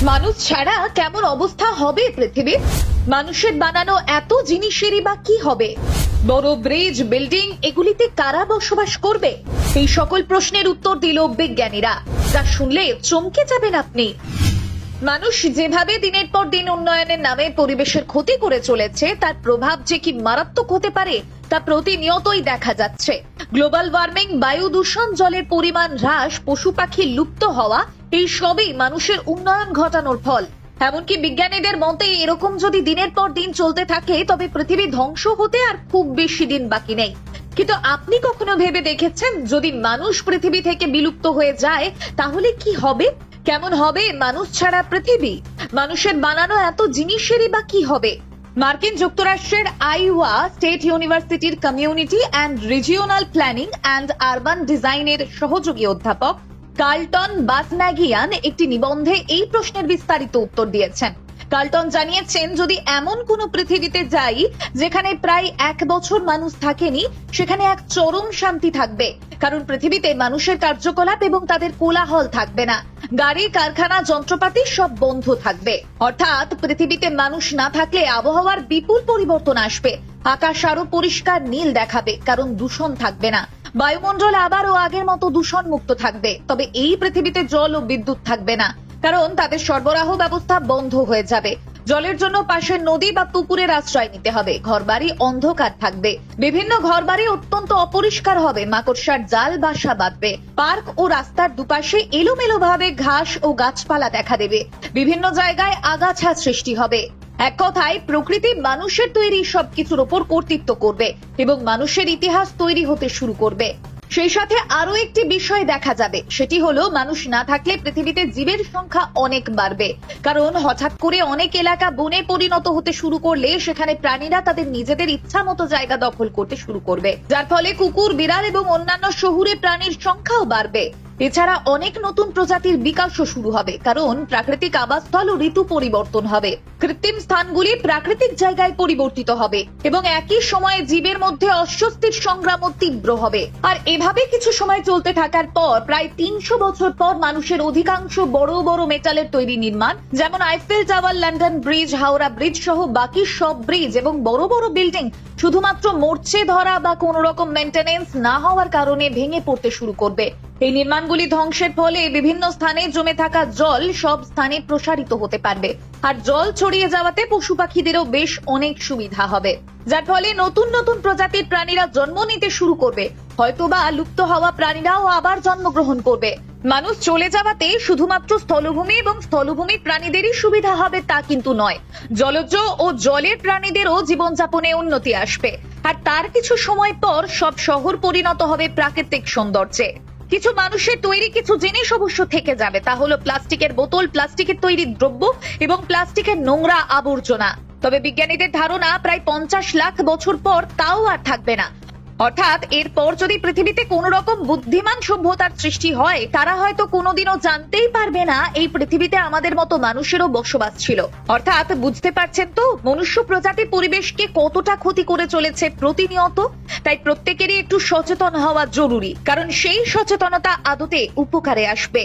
মানুষ ছাড়া কেমন অবস্থা হবে পৃথিবীর? মানুষের বানানো এত জিনিসেরই বা কি হবে? বড় ব্রিজ, বিল্ডিং, এগুলিতে কারা বসবাস করবে? এই সকল প্রশ্নের উত্তর দিল বিজ্ঞানীরা, যা শুনলে চমকে যাবেন আপনি। মানুষ যেভাবে দিনের পর দিন উন্নয়নের নামে পরিবেশের ক্ষতি করে চলেছে, তার প্রভাব যে কি মারাত্মক হতে পারে তা প্রতিনিয়তই দেখা যাচ্ছে। গ্লোবাল ওয়ার্মিং, বায়ু দূষণ, জলের পরিমাণ হ্রাস, পশু পাখি লুপ্ত হওয়া, এই সবই মানুষের উন্নয়ন ঘটানোর ফল। এমনকি বিজ্ঞানীদের মতে এরকম যদি দিনের পর দিন চলতে থাকে তবে পৃথিবী ধ্বংস হতে আর খুব বেশি দিন বাকি নেই। কিন্তু আপনি কখনো ভেবে দেখেছেন যদি মানুষ পৃথিবী থেকে বিলুপ্ত হয়ে যায় তাহলে কি হবে? কেমন হবে মানুষ ছাড়া পৃথিবী? মানুষের বানানো এত জিনিসেরই বা কি হবে? মার্কিন যুক্তরাষ্ট্রের আইওয়া স্টেট ইউনিভার্সিটির community and regional planning and urban ডিজাইনের সহযোগী অধ্যাপক কার্লটন বাসম্যাগিয়ান একটি নিবন্ধে এই প্রশ্নের বিস্তারিত উত্তর দিয়েছেন। কার্লটন জানিয়েছেন, যদি এমন কোন পৃথিবীতে যাই যেখানে প্রায় 1 বছর মানুষ থাকেনি, সেখানে এক চরম শান্তি থাকবে। কারণ পৃথিবীতে মানুষের কার্যকলাপ এবং তাদের কোলাহল থাকবে না। গাড়ি, কারখানা, যন্ত্রপাতি সব বন্ধ থাকবে। অর্থাৎ পৃথিবীতে মানুষ না থাকলে আবহাওয়ার বিপুল পরিবর্তন আসবে। আকাশ আরো পরিষ্কার নীল দেখাবে, কারণ দূষণ থাকবে না। বায়ুমণ্ডল আবারও আগের মতো দূষণ মুক্ত থাকবে। তবে এই পৃথিবীতে জল ও বিদ্যুৎ থাকবে না, কারণ তাদের সরবরাহ ব্যবস্থা বন্ধ হয়ে যাবে। জলের জন্য পাশের নদী বা পুকুরের আশ্রয় নিতে হবে। ঘরবাড়ি অন্ধকার থাকবে। বিভিন্ন ঘরবাড়ি অত্যন্ত অপরিষ্কার হবে। মাকড়সার জাল বাসা বাঁধবে। পার্ক ও রাস্তার দুপাশে এলোমেলো ভাবে ঘাস ও গাছপালা দেখা দেবে। বিভিন্ন জায়গায় আগাছা সৃষ্টি হবে। এক কথায় প্রকৃতি মানুষের তৈরি সবকিছুর উপর কর্তৃত্ব করবে এবং মানুষের ইতিহাস তৈরি হতে শুরু করবে। সেই সাথে আরো একটি বিষয় দেখা যাবে, সেটি হলো মানুষ না থাকলে পৃথিবীতে জীবের সংখ্যা অনেক বাড়বে। কারণ হঠাৎ করে অনেক এলাকা বনে পরিণত হতে শুরু করলে সেখানে প্রাণীরা তাদের নিজেদের ইচ্ছা মতো জায়গা দখল করতে শুরু করবে, যার ফলে কুকুর, বিড়াল এবং অন্যান্য শহুরে প্রাণীর সংখ্যাও বাড়বে। এছাড়া অনেক নতুন প্রজাতির বিকাশও শুরু হবে, কারণ প্রাকৃতিক আবাসস্থল ও ঋতু পরিবর্তন হবে। কৃত্রিম স্থানগুলি প্রাকৃতিক জায়গায় পরিবর্তিত হবে এবং একই সময়ে জীবের মধ্যে অস্বস্তির সংগ্রামও তীব্র হবে। আর এভাবে কিছু সময় চলতে থাকার পর প্রায় 300 বছর পর মানুষের অধিকাংশ বড় বড় মেটালের তৈরি নির্মাণ, যেমন Eiffel tower, London bridge, Howrah bridge সহ বাকি সব ব্রিজ এবং বড় বড় বিল্ডিং শুধুমাত্র মরচে ধরা বা কোন রকম মেইনটেনেন্স না হওয়ার কারণে ভেঙে পড়তে শুরু করবে। এই নির্মাণগুলি ধ্বংসের ফলে বিভিন্ন স্থানে জমে থাকা জল সব স্থানে প্রসারিত হতে পারবে। আর জল ছড়িয়ে যাওয়াতে পশু পাখিদেরও বেশ অনেক সুবিধা হবে, যার ফলে নতুন নতুন প্রজাতির প্রাণীরা জন্ম নিতে শুরু করবে। হয়তোবা লুপ্ত হওয়া প্রাণীরাও আবার জন্মগ্রহণ করবে। মানুষ চলে যাওয়াতে শুধুমাত্র স্থলভূমি এবং স্থলভূমি প্রাণীদেরই সুবিধা হবে তা কিন্তু নয়, জলজ ও জলের প্রাণীদেরও জীবনযাপনে উন্নতি আসবে। আর তার কিছু সময় পর সব শহর পরিণত হবে প্রাকৃতিক সৌন্দর্যে। কিছু মানুষের তৈরি কিছু জিনিস অবশ্য থেকে যাবে, তা হলো প্লাস্টিকের বোতল, প্লাস্টিকের তৈরি দ্রব্য এবং প্লাস্টিকের নোংরা আবর্জনা। তবে বিজ্ঞানীদের ধারণা প্রায় 50 লাখ বছর পর তাও আর থাকবে না। অর্থাৎ এরপর যদি পৃথিবীতে কোন রকম বুদ্ধিমান সভ্যতার সৃষ্টি হয়, তারা হয়তো কোনোদিনও জানতেই পারবে না এই পৃথিবীতে আমাদের মতো মানুষেরও বসবাস ছিল। অর্থাৎ বুঝতে পারছেন তো মনুষ্য প্রজাতি পরিবেশকে কতটা ক্ষতি করে চলেছে প্রতিনিয়ত। তাই প্রত্যেকেরই একটু সচেতন হওয়া জরুরি, কারণ সেই সচেতনতা আদতে উপকারে আসবে।